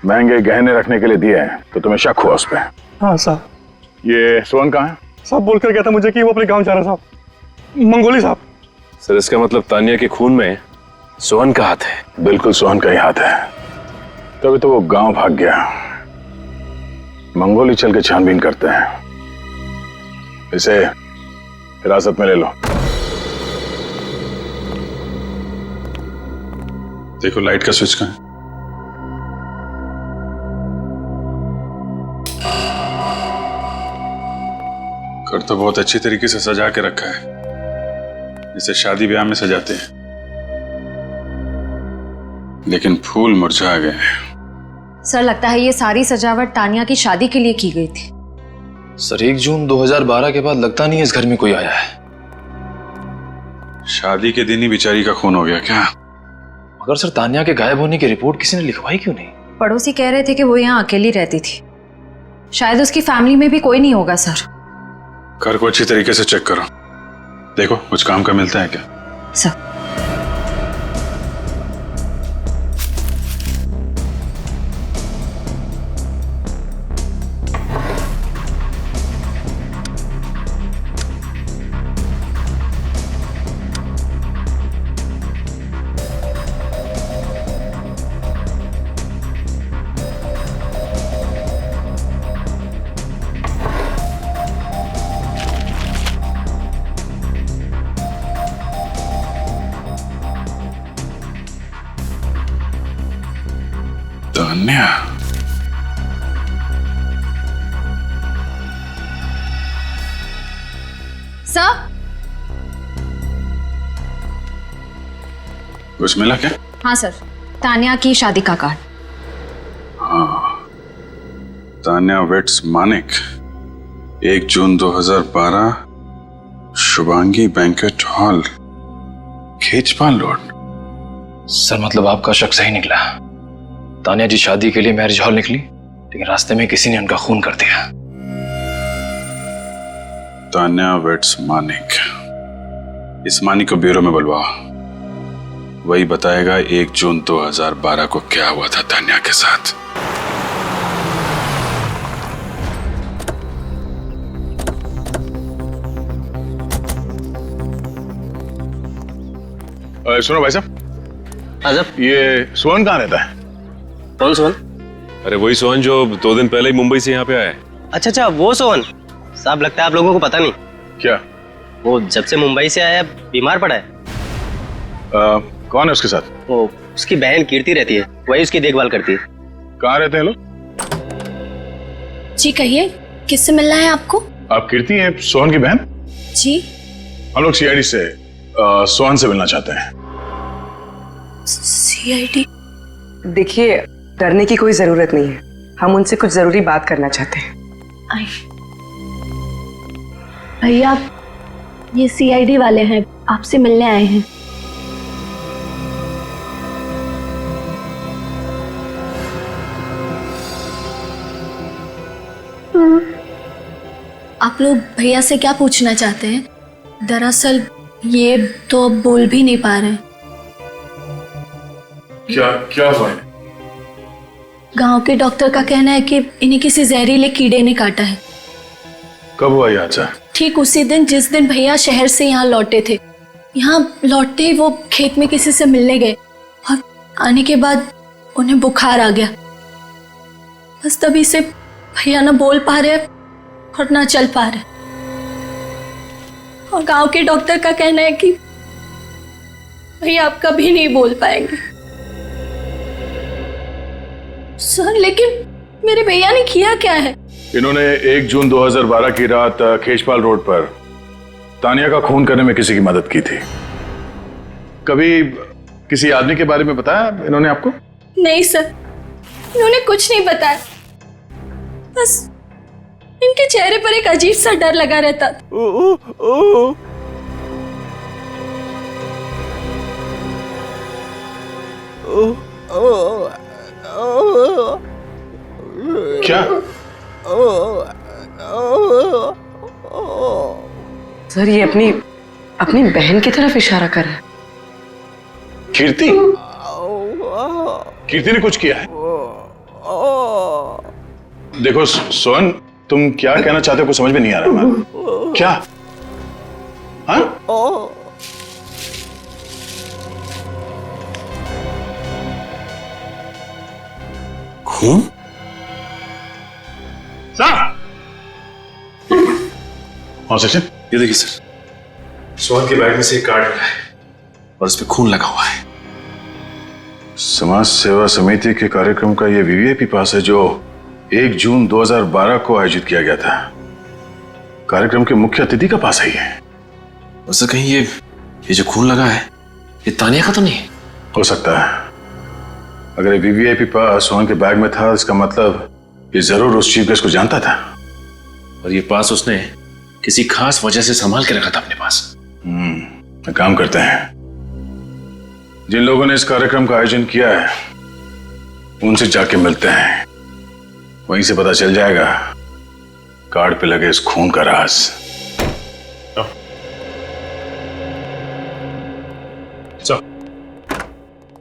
Speaker 1: महंगे गहने रखने के लिए दिए हैं, तो तुम्हें शक हुआ उस पर?
Speaker 13: हाँ साहब।
Speaker 1: ये सोहन कहाँ है?
Speaker 13: साहब बोल कर गया था मुझे कि वो अपने गाँव जा रहा साहब, मंगोली साहब।
Speaker 8: सर इसका मतलब तान्या के खून में सोहन का हाथ है?
Speaker 1: बिल्कुल सोहन का ही हाथ है, तभी तो वो गांव भाग गया। मंगोली चल के छानबीन करते हैं, इसे हिरासत में ले लो।
Speaker 21: देखो लाइट का स्विच कहाँ है? घर तो बहुत अच्छी तरीके से सजा के रखा है, जैसे शादी ब्याह में सजाते हैं, लेकिन फूल मुरझा गए।
Speaker 17: सर लगता है ये सारी सजावट तानिया की शादी के लिए की गई थी।
Speaker 19: सर 1 जून 2012 के बाद लगता नहीं है इस घर में कोई आया है।
Speaker 21: शादी के दिन ही बेचारी का खून हो गया क्या?
Speaker 19: मगर सर तान्या के गायब होने की रिपोर्ट किसी ने लिखवाई क्यों नहीं?
Speaker 17: पड़ोसी कह रहे थे कि वो यहाँ अकेली रहती थी, शायद उसकी फैमिली में भी कोई नहीं होगा सर।
Speaker 21: घर को अच्छी तरीके से चेक करो, देखो कुछ काम का मिलता है क्या?
Speaker 17: सर
Speaker 21: तान्या,
Speaker 17: सर
Speaker 21: कुछ मिला क्या?
Speaker 17: हाँ सर, तानिया की शादी का कार्ड।
Speaker 21: हाँ, तान्या वेट्स मानिक, 1 जून 2012, Shubhangi banquet hall, Khechpal road.
Speaker 19: Sir मतलब आपका शक सही निकला। तान्या जी शादी के लिए मैरिज हॉल निकली, लेकिन रास्ते में किसी ने उनका खून कर दिया।
Speaker 21: तान्या वेट्स मानिक, इस मानिक को ब्यूरो में बुलवाओ, वही बताएगा 1 जून 2012 को क्या हुआ था तान्या के साथ।
Speaker 1: सुनो भाई साहब, ये सोहन कहाँ रहता है?
Speaker 13: कौन सोहन?
Speaker 8: अरे वही सोहन जो 2 दिन पहले ही मुंबई से यहाँ पे आया है।
Speaker 13: अच्छा अच्छा, वो सोहन साहब। लगता है आप लोगों को पता नहीं।
Speaker 1: क्या?
Speaker 13: वो जब से मुंबई से आया बीमार पड़ा है।
Speaker 1: कौन है उसके साथ?
Speaker 13: वो उसकी बहन कीर्ति रहती है, वही उसकी देखभाल करती है।
Speaker 1: कहाँ रहते हैं लोग?
Speaker 17: जी कहिए, किससे मिलना है आपको?
Speaker 1: आप कीर्ति हैं सोहन की बहन?
Speaker 17: जी
Speaker 1: हम लोग सीआईडी से सोहन से मिलना चाहते हैं।
Speaker 17: सीआईडी?
Speaker 10: देखिए डरने की कोई जरूरत नहीं है, हम उनसे कुछ जरूरी बात करना चाहते हैं।
Speaker 4: भैया ये सीआईडी वाले हैं, आपसे मिलने आए हैं। आप लोग भैया से क्या पूछना चाहते हैं? दरअसल ये तो अब बोल भी नहीं पा रहे।
Speaker 21: क्या हुआ है?
Speaker 4: गांव के डॉक्टर का कहना है कि इन्हें किसी जहरीले कीड़े ने काटा है।
Speaker 21: कब हुआ ये हादसा?
Speaker 4: ठीक उसी दिन जिस दिन भैया शहर से यहाँ लौटे थे। यहाँ लौटते ही वो खेत में किसी से मिलने गए और आने के बाद उन्हें बुखार आ गया। बस तभी से भैया ना बोल पा रहे और ना चल पा रहे। और गांव के डॉक्टर का कहना है कि भैया आप कभी नहीं बोल पाएंगे। सर लेकिन मेरे भैया ने किया क्या है?
Speaker 21: इन्होंने 1 जून 2012 की रात खेजपाल रोड पर तानिया का खून करने में किसी की मदद की थी। कभी किसी आदमी के बारे में बताया इन्होंने आपको?
Speaker 4: नहीं सर, इन्होंने कुछ नहीं बताया। बस इनके चेहरे पर एक अजीब सा डर लगा रहता था।
Speaker 21: क्या?
Speaker 10: सर ये अपनी बहन की तरफ इशारा कर रहा है।
Speaker 21: कीर्ति? कीर्ति ने कुछ किया है? देखो सोहन, तुम क्या कहना चाहते हो कुछ समझ में नहीं आ रहा है। क्या? हाँ? खून? और सचिन,
Speaker 8: ये देखिए सर, सोहन के बैग में से एक कार्ड मिला है और उस पे खून लगा हुआ है।
Speaker 21: समाज सेवा समिति के कार्यक्रम का ये वीवीआईपी पास है जो 1 जून 2012 को आयोजित किया गया था। कार्यक्रम के मुख्य अतिथि का पास है ये।
Speaker 8: वैसे कहीं ये जो खून लगा है ये तानिया का तो नहीं?
Speaker 21: हो सकता है। अगर ये वीवीआईपी पास सोहन के बैग में था, इसका मतलब ये जरूर उस चीफ गेस्ट को जानता था।
Speaker 8: और ये पास उसने किसी खास वजह से संभाल के रखा था अपने पास।
Speaker 21: एक काम करते हैं, जिन लोगों ने इस कार्यक्रम का आयोजन किया है उनसे जाके मिलते हैं। वहीं से पता चल जाएगा कार्ड पे लगे इस खून का राज।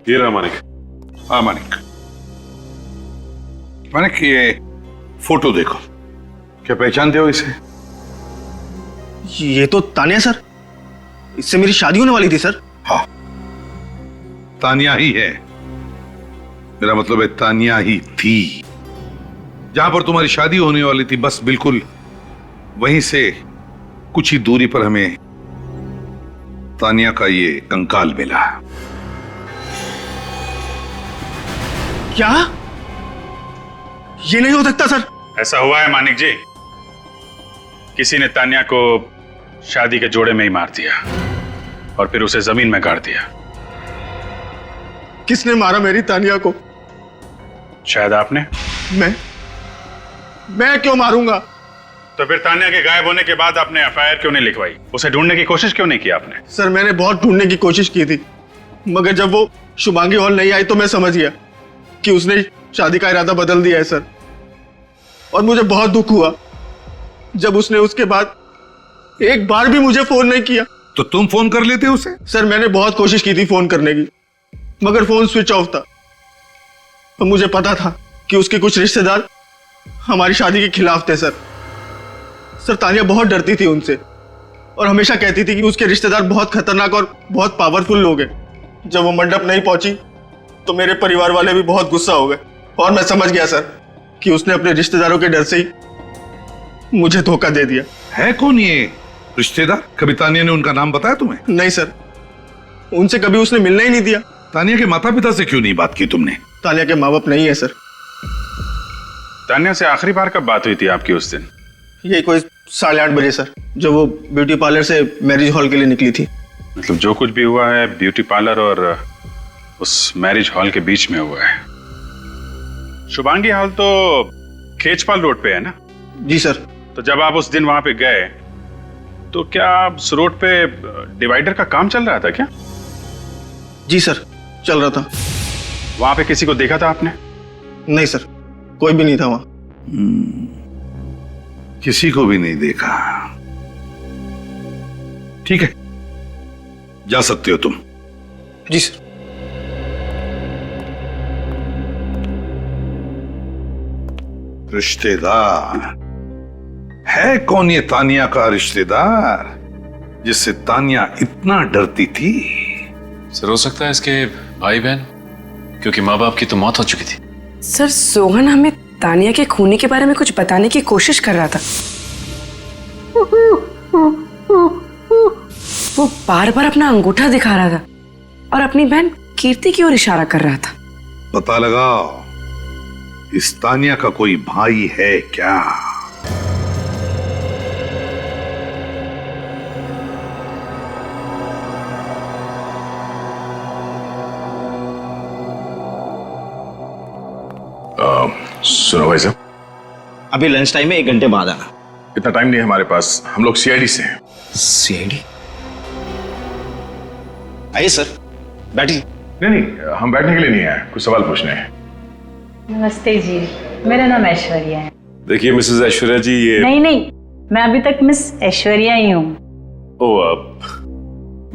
Speaker 9: ये रहा मानिक। हाँ मानिक, मानिक ये फोटो देखो, क्या पहचानते हो इसे?
Speaker 12: ये तो तानिया सर, इससे मेरी शादी होने वाली थी सर।
Speaker 9: हाँ, तानिया ही है। मेरा मतलब है तानिया ही थी। जहां पर तुम्हारी शादी होने वाली थी बस बिल्कुल वहीं से कुछ ही दूरी पर हमें तानिया का ये कंकाल मिला।
Speaker 12: क्या? ये नहीं हो सकता सर।
Speaker 1: ऐसा हुआ है मानिक जी, किसी ने तानिया को शादी के जोड़े में ही मार दिया और फिर उसे जमीन में गाड़ दिया।
Speaker 12: किसने मारा मेरी तानिया को?
Speaker 1: शायद आपने।
Speaker 12: मैं क्यों मारूंगा?
Speaker 1: तो फिर तानिया के गायब होने के बाद आपने एफआईआर क्यों नहीं लिखवाई? उसे ढूंढने की कोशिश क्यों नहीं की आपने?
Speaker 12: सर मैंने बहुत ढूंढने की कोशिश की थी, मगर जब वो शुभांगी हॉल नहीं आई तो मैं समझ गया कि उसने शादी का इरादा बदल दिया है सर। और मुझे बहुत दुख हुआ जब उसने उसके बाद एक बार भी मुझे फोन नहीं किया।
Speaker 9: तो तुम फोन कर लेते उसे?
Speaker 12: सर मैंने बहुत कोशिश की थी फोन करने की, मगर फोन स्विच ऑफ था। और मुझे पता था कि उसके कुछ रिश्तेदार हमारी शादी के खिलाफ थे सर। सर तानिया बहुत डरती थी उनसे और हमेशा कहती थी कि उसके रिश्तेदार बहुत खतरनाक और बहुत पावरफुल लोग हैं। जब वो मंडप नहीं पहुंची तो मेरे परिवार वाले भी बहुत गुस्सा हो गए और मैं समझ गया सर कि उसने अपने रिश्तेदारों के डर से ही मुझे धोखा दे दिया।
Speaker 9: है कौन ये रिश्तेदार? कभी तानिया ने उनका नाम बताया तुम्हें?
Speaker 12: नहीं सर, उनसे कभी उसने मिलना ही नहीं दिया।
Speaker 9: तानिया के माता पिता से क्यों नहीं बात की तुमने?
Speaker 12: तानिया के माँ बाप नहीं है सर।
Speaker 1: तानिया से आखिरी बार कब बात हुई थी आपकी उस दिन?
Speaker 12: ये कोई 8:30 बजे सर, जब वो ब्यूटी पार्लर से मैरिज हॉल के लिए निकली थी।
Speaker 1: मतलब जो कुछ भी हुआ है ब्यूटी पार्लर और उस मैरिज हॉल के बीच में हुआ है। शुभांगी हाल तो खेचपाल रोड पे है ना?
Speaker 12: जी सर।
Speaker 1: तो जब आप उस दिन वहां पे गए तो क्या उस रोड पे डिवाइडर का काम चल रहा था क्या?
Speaker 12: जी सर, चल रहा था।
Speaker 1: वहां पे किसी को देखा था आपने?
Speaker 12: नहीं सर, कोई भी नहीं था वहां।
Speaker 9: किसी को भी नहीं देखा। ठीक है, जा सकते हो तुम।
Speaker 12: जी सर।
Speaker 9: रिश्तेदार है कौन ये तानिया का रिश्तेदार जिससे तानिया इतना डरती थी?
Speaker 8: सर हो सकता है इसके भाई बहन, क्योंकि माँ बाप की तो मौत हो चुकी थी।
Speaker 10: सर सोहन हमें तानिया के खूनी के बारे में कुछ बताने की कोशिश कर रहा था। वो बार बार अपना अंगूठा दिखा रहा था और अपनी बहन कीर्ति की ओर इशारा कर रहा था।
Speaker 9: पता लगाओ इस तानिया का कोई भाई है क्या?
Speaker 21: सुनो भाई साहब,
Speaker 6: अभी लंच टाइम में 1 घंटे बाद आना।
Speaker 21: इतना टाइम नहीं है हमारे पास, हम लोग सीआईडी से हैं।
Speaker 6: सीआईडी? आइए सर, बैठिए।
Speaker 21: नहीं, हम बैठने के लिए नहीं आए, कुछ सवाल पूछने हैं।
Speaker 22: नमस्ते जी, मेरा नाम ऐश्वर्या है।
Speaker 8: देखिए मिसेस ऐश्वर्या जी, ये
Speaker 22: नहीं, मैं अभी तक मिस ऐश्वर्या ही हूँ।
Speaker 8: ओ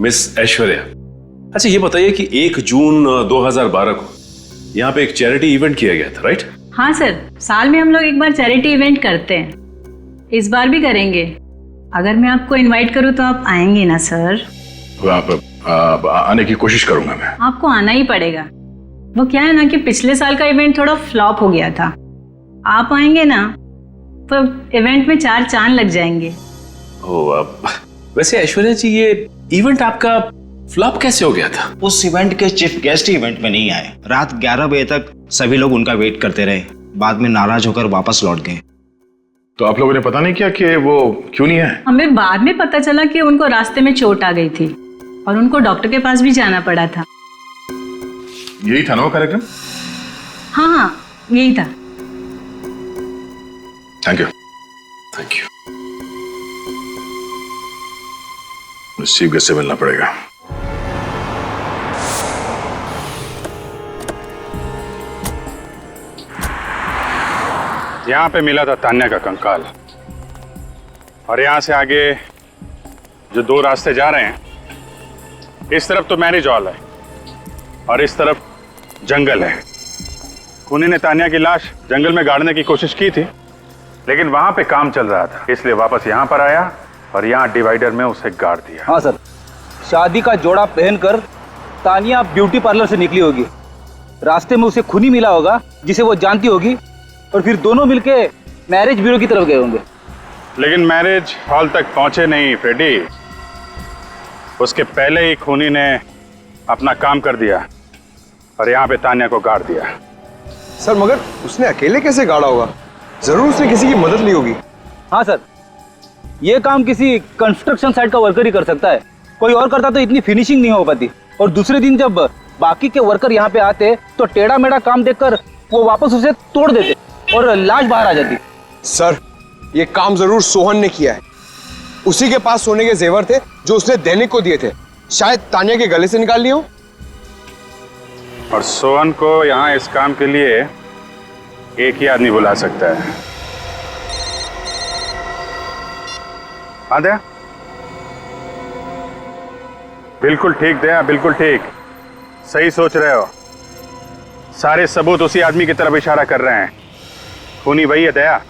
Speaker 8: मिस ऐश्वर्या, अच्छा ये बताइए कि 1 जून 2012 को यहाँ पे एक चैरिटी इवेंट किया गया था, राइट?
Speaker 22: हाँ सर, साल में हम लोग एक बार चैरिटी इवेंट करते हैं, इस बार भी करेंगे। अगर मैं आपको इनवाइट करूँ तो आप आएंगे ना सर?
Speaker 21: आप आने की कोशिश करूंगा मैं।
Speaker 22: आपको आना ही पड़ेगा। वो क्या है ना कि पिछले साल का इवेंट थोड़ा फ्लॉप हो गया था, आप आएंगे ना तो इवेंट में 4 चांद लग जाएंगे।
Speaker 8: वैसे ऐश्वर्या जी, ये इवेंट आपका फ्लॉप कैसे हो गया था?
Speaker 6: उस इवेंट के चीफ गेस्ट ही इवेंट में नहीं आए। रात 11 बजे तक सभी लोग उनका वेट करते रहे, बाद में नाराज होकर वापस लौट गए।
Speaker 21: तो आप लोगों ने पता नहीं किया कि वो क्यों नहीं है?
Speaker 22: हमें बाद में पता चला कि उनको रास्ते में चोट आ गई थी और उनको डॉक्टर के पास भी जाना पड़ा था।
Speaker 21: यही था ना वो कार्यक्रम?
Speaker 22: हाँ, यही था।
Speaker 21: Thank you. Thank you. Chief guest से मिलना पड़ेगा।
Speaker 1: यहाँ पे मिला था तान्या का कंकाल, और यहाँ से आगे जो 2 रास्ते जा रहे हैं, इस तरफ तो मैरिज हॉल है और इस तरफ जंगल है। खूनी ने तान्या की लाश जंगल में गाड़ने की कोशिश की थी, लेकिन वहां पे काम चल रहा था, इसलिए वापस यहाँ पर आया और यहाँ डिवाइडर में उसे गाड़ दिया।
Speaker 2: हाँ सर, शादी का जोड़ा पहनकर तानिया ब्यूटी पार्लर से निकली होगी। रास्ते में उसे खूनी मिला होगा जिसे वो जानती होगी, और फिर दोनों मिलके मैरिज ब्यूरो की तरफ गए होंगे।
Speaker 1: लेकिन मैरिज हॉल तक पहुंचे नहीं फ्रेडी, उसके पहले ही खूनी ने अपना काम कर दिया और यहाँ पे तान्या को गाड़ दिया।
Speaker 3: सर मगर उसने अकेले कैसे गाड़ा होगा? जरूर उसने किसी की मदद ली होगी।
Speaker 2: हाँ सर, ये काम किसी कंस्ट्रक्शन साइट का वर्कर ही कर सकता है, कोई और करता तो इतनी फिनिशिंग नहीं हो पाती। और दूसरे दिन जब बाकी के वर्कर यहाँ पे आते तो टेढ़ा मेढ़ा काम देखकर वो वापस उसे तोड़ देते और लाश बाहर आ जाती।
Speaker 3: सर ये काम जरूर सोहन ने किया है। उसी के पास सोने के जेवर थे जो उसने दैनिक को दिए थे, शायद तानिया के गले से निकाल लिए हो।
Speaker 1: और सोहन को यहाँ इस काम के लिए एक ही आदमी बुला सकता है। हाँ दया, बिल्कुल ठीक दया, बिल्कुल ठीक, सही सोच रहे हो। सारे सबूत उसी आदमी की तरफ इशारा कर रहे हैं। खूनी वही है दया,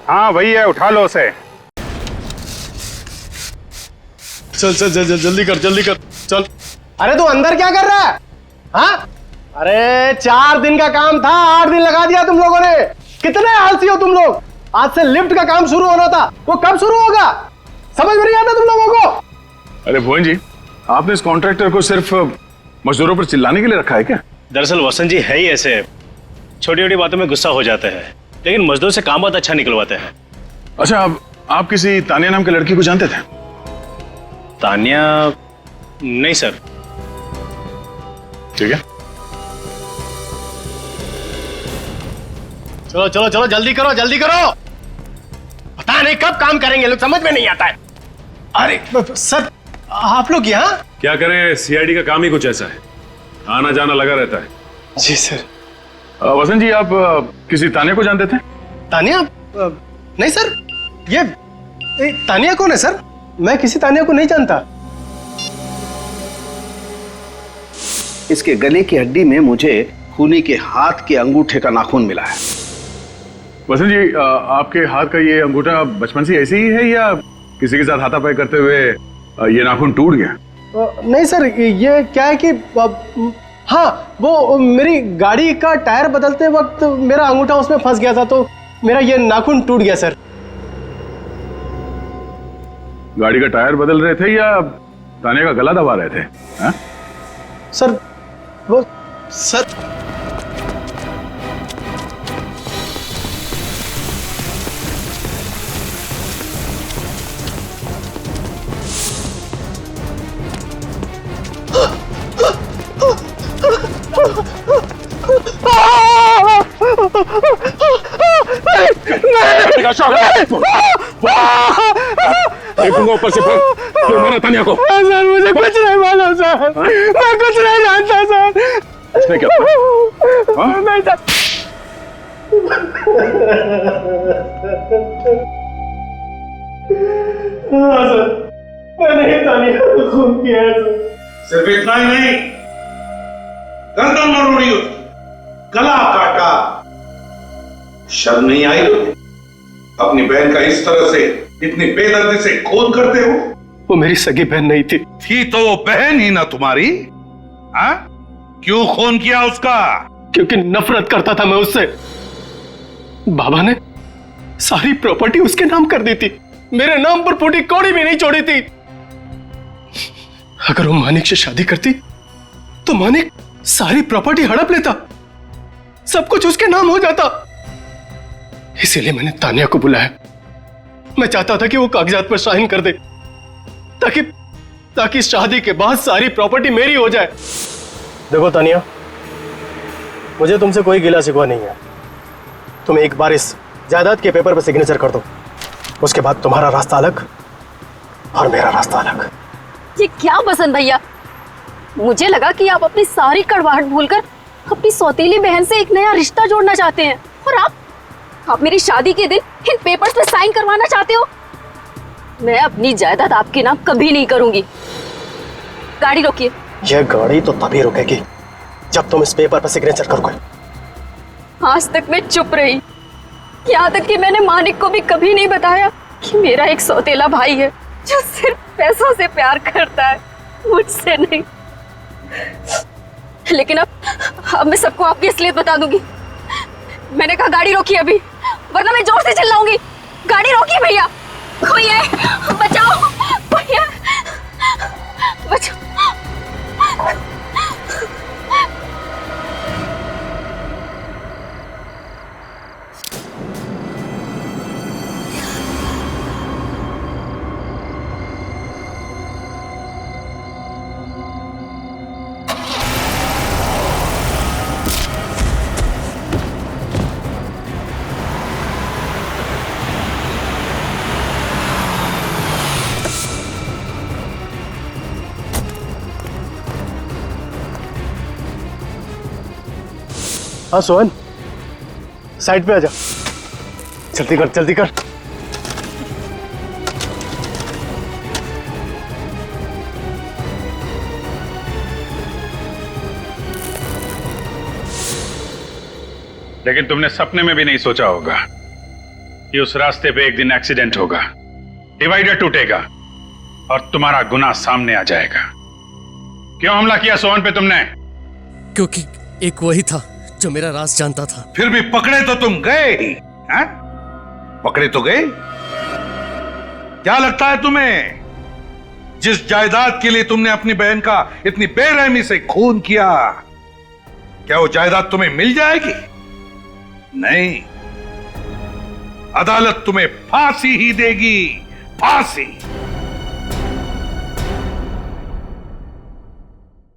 Speaker 1: हाँ वही है, उठा लो उसे।
Speaker 12: चल चल चल जल्दी कर, जल्दी कर, चल। अरे तू अंदर क्या कर रहा है? हाँ? अरे 4 दिन का काम था, 8 दिन लगा दिया तुम लोगों ने। कितने आलसी हो तुम लोग। आज से लिफ्ट का काम शुरू होना था, वो कब शुरू होगा? समझ में नहीं आता तुम लोगों को?
Speaker 21: अरे भुवन जी, आपने इस कॉन्ट्रैक्टर को सिर्फ मजदूरों पर चिल्लाने के लिए रखा है क्या?
Speaker 23: दरअसल वसंत जी है ही ऐसे, छोटी छोटी बातों में गुस्सा हो जाते हैं, लेकिन मजदूर से काम बहुत अच्छा निकलवाते हैं।
Speaker 21: अच्छा, आप किसी तानिया नाम के लड़की को जानते थे?
Speaker 23: तानिया? नहीं सर।
Speaker 21: ठीक है,
Speaker 12: चलो चलो चलो, जल्दी करो जल्दी करो। पता नहीं कब काम करेंगे लोग, समझ में नहीं आता है। अरे सर, आप लोग यहाँ?
Speaker 21: क्या करें, सीआईडी का काम ही कुछ ऐसा है, आना जाना लगा रहता है।
Speaker 12: जी सर।
Speaker 21: वसंत जी, आप किसी तानिया को जानते थे?
Speaker 12: तानिया? नहीं सर, ये तानिया कौन है सर? मैं किसी तानिया को नहीं जानता।
Speaker 16: इसके गले की हड्डी में मुझे खूनी के हाथ के अंगूठे का नाखून मिला है।
Speaker 21: वसंत जी, आपके हाथ का ये अंगूठा बचपन से ऐसे ही है या किसी के साथ हाथापाई करते हुए ये नाखून टूट गया?
Speaker 12: नहीं सर, ये क्या है कि हाँ, वो मेरी गाड़ी का टायर बदलते वक्त मेरा अंगूठा उसमें फंस गया था, तो मेरा ये नाखून टूट गया सर।
Speaker 21: गाड़ी का टायर बदल रहे थे या तानिया का गला दबा रहे थे? हा?
Speaker 12: सर वो सर
Speaker 21: देखूंगा ऊपर से फोन, क्यों मारा तानिया को?
Speaker 12: सर मुझे कुछ नहीं मालूम सर, मैं कुछ नहीं जानता सर।
Speaker 21: उसने क्या?
Speaker 12: नहीं सर। हाँ सर, मैंने ही तानिया को खून किया है सर।
Speaker 9: सिर्फ इतना ही नहीं, गर्दन मरोड़ी उसकी, गला काटा। शर्म नहीं आई तुम्हें? अपनी बहन का इस तरह से, इतनी बेदर्दी से खून करते हो?
Speaker 12: वो मेरी सगी बहन नहीं थी।
Speaker 9: थी तो वो बहन ही ना तुम्हारी। हाँ, क्यों खून किया उसका?
Speaker 12: क्योंकि नफरत करता था मैं उससे। बाबा ने सारी प्रॉपर्टी उसके नाम कर दी थी, मेरे नाम पर फूटी कौड़ी भी नहीं छोड़ी थी। अगर वो मानिक से शादी करती तो मानिक सारी प्रॉपर्टी हड़प लेता, सब कुछ उसके नाम हो जाता। इसीलिए मैंने तानिया को बुलाया। मैं चाहता था कि वो कागजात पर साइन कर दे, ताकि शादी के बाद सारी प्रॉपर्टी मेरी हो जाए। देखो तानिया, मुझे तुमसे कोई गिला शिकवा नहीं है। तुम एक बार इस जायदाद के पेपर पर सिग्नेचर कर दो, उसके बाद तुम्हारा रास्ता अलग और मेरा रास्ता अलग।
Speaker 11: ये क्या बसंत भैया, मुझे लगा कि आप अपनी सारी कड़वाहट भूलकर अपनी सौतेली बहन से एक नया रिश्ता जोड़ना चाहते हैं, और आप मेरी शादी के दिन इन पेपर्स पे साइन करवाना चाहते हो। मैं अपनी जायदाद आपके नाम कभी नहीं करूंगी। गाड़ी रोकिए।
Speaker 12: यह गाड़ी तो तभी रुकेगी जब तुम इस पेपर पर सिग्नेचर करोगे।
Speaker 11: आज तक मैं चुप रही, यहाँ तक कि मैंने मानिक को भी कभी नहीं बताया कि मेरा एक सौतेला भाई है जो सिर्फ पैसों से प्यार करता है, मुझसे नहीं। लेकिन अब मैं सबको आपकी असलियत बता दूंगी। मैंने कहा गाड़ी रोकी अभी, वरना मैं जोर से चिल्लाऊंगी। गाड़ी रोकिए भैया, कोई है, बचाओ भैया, बचाओ।
Speaker 12: हाँ सोहन, साइड पे आ जा। जल्दी कर जल्दी कर।
Speaker 1: लेकिन तुमने सपने में भी नहीं सोचा होगा कि उस रास्ते पे एक दिन एक्सीडेंट होगा, डिवाइडर टूटेगा और तुम्हारा गुनाह सामने आ जाएगा। क्यों हमला किया सोहन पे तुमने?
Speaker 7: क्योंकि एक वही था जो मेरा राज जानता था।
Speaker 9: फिर भी पकड़े तो तुम गए ही, हैं? पकड़े तो गए। क्या लगता है तुम्हें, जिस जायदाद के लिए तुमने अपनी बहन का इतनी बेरहमी से खून किया, क्या वो जायदाद तुम्हें मिल जाएगी? नहीं, अदालत तुम्हें फांसी ही देगी, फांसी।